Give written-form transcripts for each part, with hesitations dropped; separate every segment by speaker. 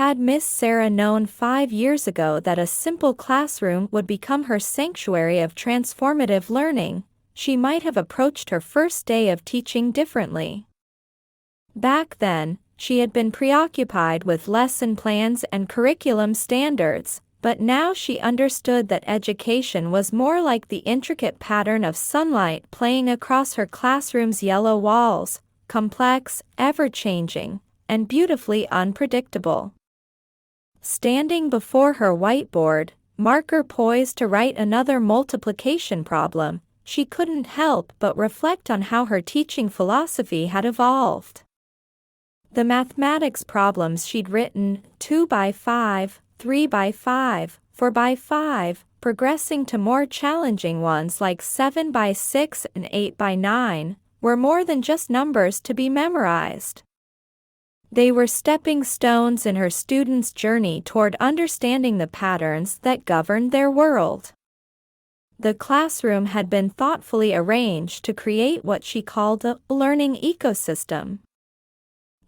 Speaker 1: Had Miss Sarah known 5 years ago that a simple classroom would become her sanctuary of transformative learning, she might have approached her first day of teaching differently. Back then, she had been preoccupied with lesson plans and curriculum standards, but now she understood that education was more like the intricate pattern of sunlight playing across her classroom's yellow walls, complex, ever-changing, and beautifully unpredictable. Standing before her whiteboard, marker poised to write another multiplication problem, she couldn't help but reflect on how her teaching philosophy had evolved. The mathematics problems she'd written, 2 by 5, 3 by 5, 4 by 5, progressing to more challenging ones like 7 by 6 and 8 by 9, were more than just numbers to be memorized. They were stepping stones in her students' journey toward understanding the patterns that governed their world. The classroom had been thoughtfully arranged to create what she called a learning ecosystem.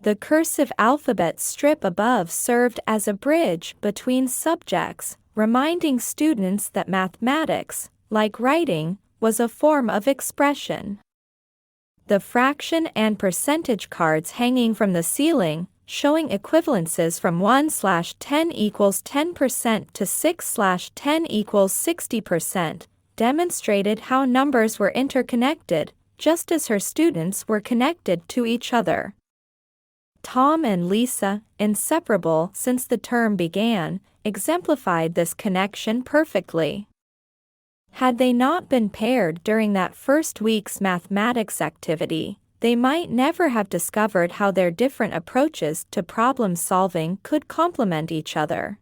Speaker 1: The cursive alphabet strip above served as a bridge between subjects, reminding students that mathematics, like writing, was a form of expression. The fraction and percentage cards hanging from the ceiling, showing equivalences from 1/10 equals 10% to 6/10 equals 60%, demonstrated how numbers were interconnected, just as her students were connected to each other. Tom and Lisa, inseparable since the term began, exemplified this connection perfectly. Had they not been paired during that first week's mathematics activity, they might never have discovered how their different approaches to problem-solving could complement each other.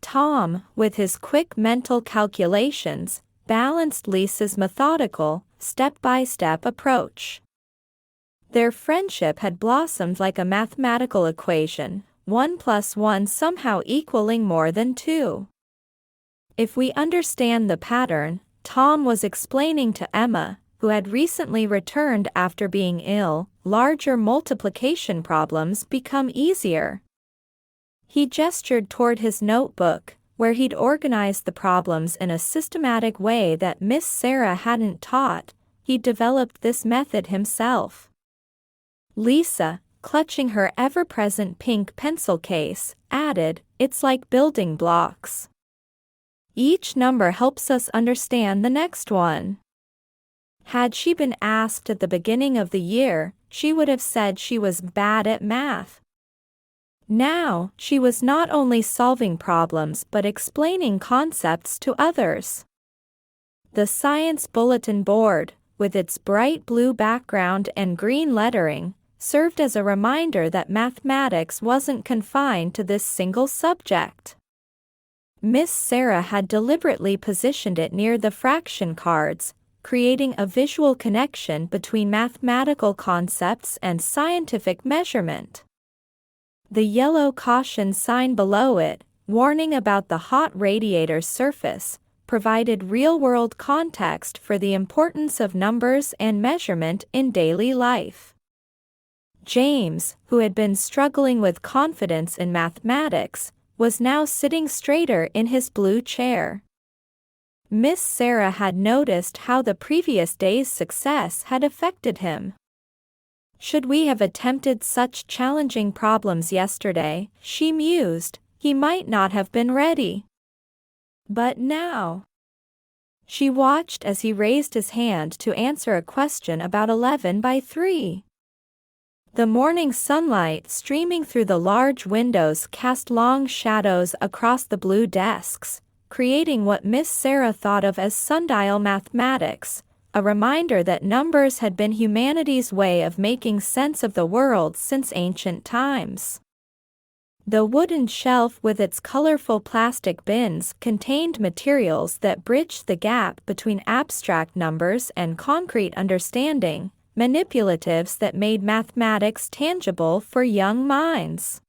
Speaker 1: Tom, with his quick mental calculations, balanced Lisa's methodical, step-by-step approach. Their friendship had blossomed like a mathematical equation, 1 + 1 somehow equaling more than 2. If we understand the pattern, Tom was explaining to Emma, who had recently returned after being ill, larger multiplication problems become easier. He gestured toward his notebook, where he'd organized the problems in a systematic way that Miss Sarah hadn't taught. He'd developed this method himself. Lisa, clutching her ever-present pink pencil case, added, "It's like building blocks. Each number helps us understand the next one." Had she been asked at the beginning of the year, she would have said she was bad at math. Now, she was not only solving problems but explaining concepts to others. The science bulletin board, with its bright blue background and green lettering, served as a reminder that mathematics wasn't confined to this single subject. Miss Sarah had deliberately positioned it near the fraction cards, creating a visual connection between mathematical concepts and scientific measurement. The yellow caution sign below it, warning about the hot radiator's surface, provided real-world context for the importance of numbers and measurement in daily life. James, who had been struggling with confidence in mathematics, was now sitting straighter in his blue chair. Miss Sarah had noticed how the previous day's success had affected him. "Should we have attempted such challenging problems yesterday," she mused, "he might not have been ready. But now..." She watched as he raised his hand to answer a question about 11 by 3. The morning sunlight streaming through the large windows cast long shadows across the blue desks, creating what Miss Sarah thought of as sundial mathematics, a reminder that numbers had been humanity's way of making sense of the world since ancient times. The wooden shelf with its colorful plastic bins contained materials that bridged the gap between abstract numbers and concrete understanding, manipulatives that made mathematics tangible for young minds.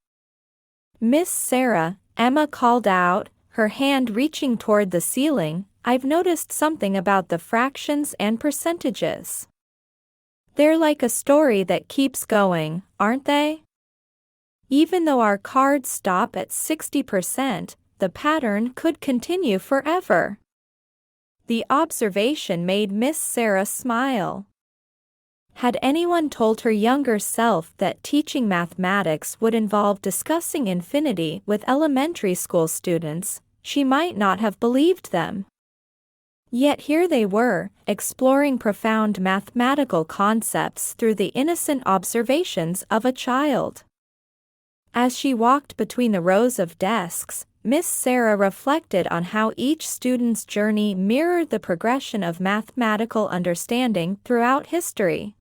Speaker 1: "Miss Sarah," Emma called out, her hand reaching toward the ceiling, "I've noticed something about the fractions and percentages. They're like a story that keeps going, aren't they?" Even though our cards stop at 60%, the pattern could continue forever. The observation made Miss Sarah smile. Had anyone told her younger self that teaching mathematics would involve discussing infinity with elementary school students, she might not have believed them. Yet here they were, exploring profound mathematical concepts through the innocent observations of a child. As she walked between the rows of desks, Miss Sarah reflected on how each student's journey mirrored the progression of mathematical understanding throughout history.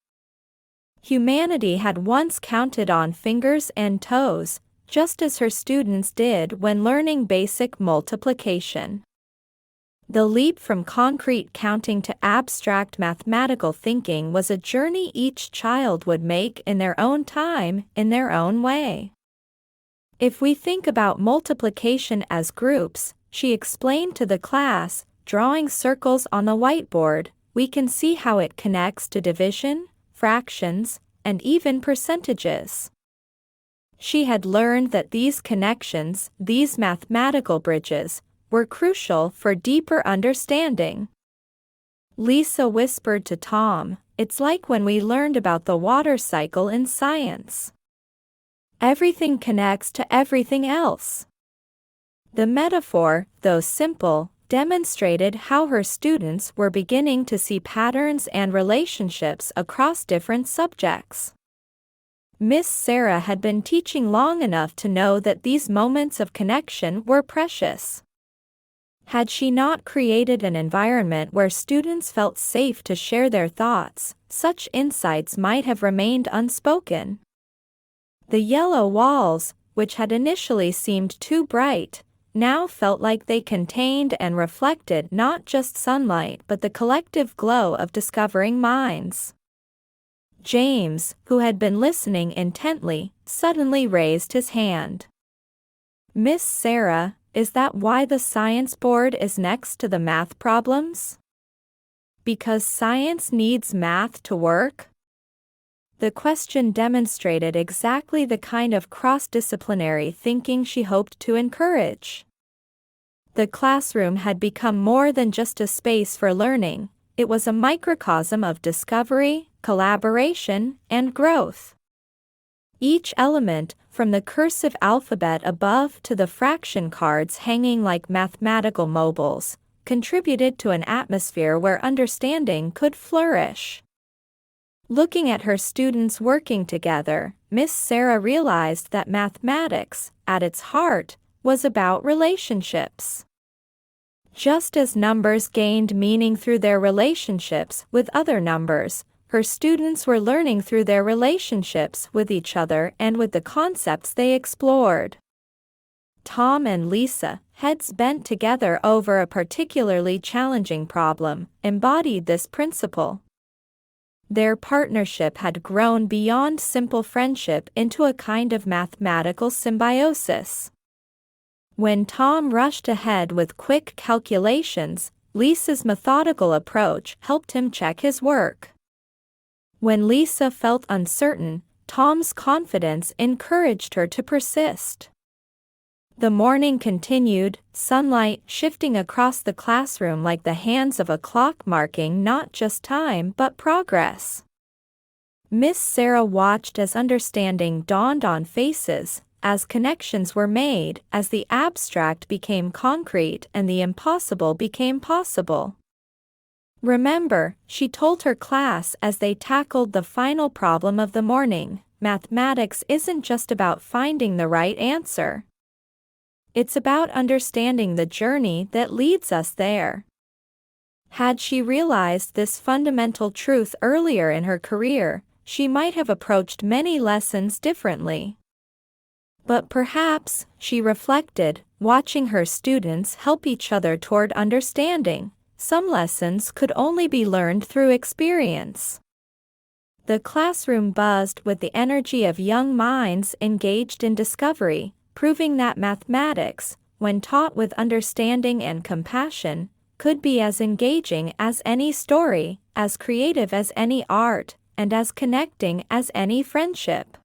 Speaker 1: Humanity had once counted on fingers and toes, just as her students did when learning basic multiplication. The leap from concrete counting to abstract mathematical thinking was a journey each child would make in their own time, in their own way. If we think about multiplication as groups, she explained to the class, drawing circles on the whiteboard, we can see how it connects to division, fractions, and even percentages. She had learned that these connections, these mathematical bridges, were crucial for deeper understanding. Lisa whispered to Tom, "It's like when we learned about the water cycle in science. Everything connects to everything else." The metaphor, though simple, demonstrated how her students were beginning to see patterns and relationships across different subjects. Miss Sarah had been teaching long enough to know that these moments of connection were precious. Had she not created an environment where students felt safe to share their thoughts, such insights might have remained unspoken. The yellow walls, which had initially seemed too bright, now felt like they contained and reflected not just sunlight but the collective glow of discovering minds. James, who had been listening intently, suddenly raised his hand. "Miss Sarah, is that why the science board is next to the math problems? Because science needs math to work?" The question demonstrated exactly the kind of cross-disciplinary thinking she hoped to encourage. The classroom had become more than just a space for learning, it was a microcosm of discovery, collaboration, and growth. Each element, from the cursive alphabet above to the fraction cards hanging like mathematical mobiles, contributed to an atmosphere where understanding could flourish. Looking at her students working together, Miss Sarah realized that mathematics, at its heart, was about relationships. Just as numbers gained meaning through their relationships with other numbers, her students were learning through their relationships with each other and with the concepts they explored. Tom and Lisa, heads bent together over a particularly challenging problem, embodied this principle. Their partnership had grown beyond simple friendship into a kind of mathematical symbiosis. When Tom rushed ahead with quick calculations, Lisa's methodical approach helped him check his work. When Lisa felt uncertain, Tom's confidence encouraged her to persist. The morning continued, sunlight shifting across the classroom like the hands of a clock marking not just time but progress. Miss Sarah watched as understanding dawned on faces, as connections were made, as the abstract became concrete and the impossible became possible. "Remember," she told her class as they tackled the final problem of the morning, "mathematics isn't just about finding the right answer. It's about understanding the journey that leads us there." Had she realized this fundamental truth earlier in her career, she might have approached many lessons differently. But perhaps, she reflected, watching her students help each other toward understanding, some lessons could only be learned through experience. The classroom buzzed with the energy of young minds engaged in discovery, proving that mathematics, when taught with understanding and compassion, could be as engaging as any story, as creative as any art, and as connecting as any friendship.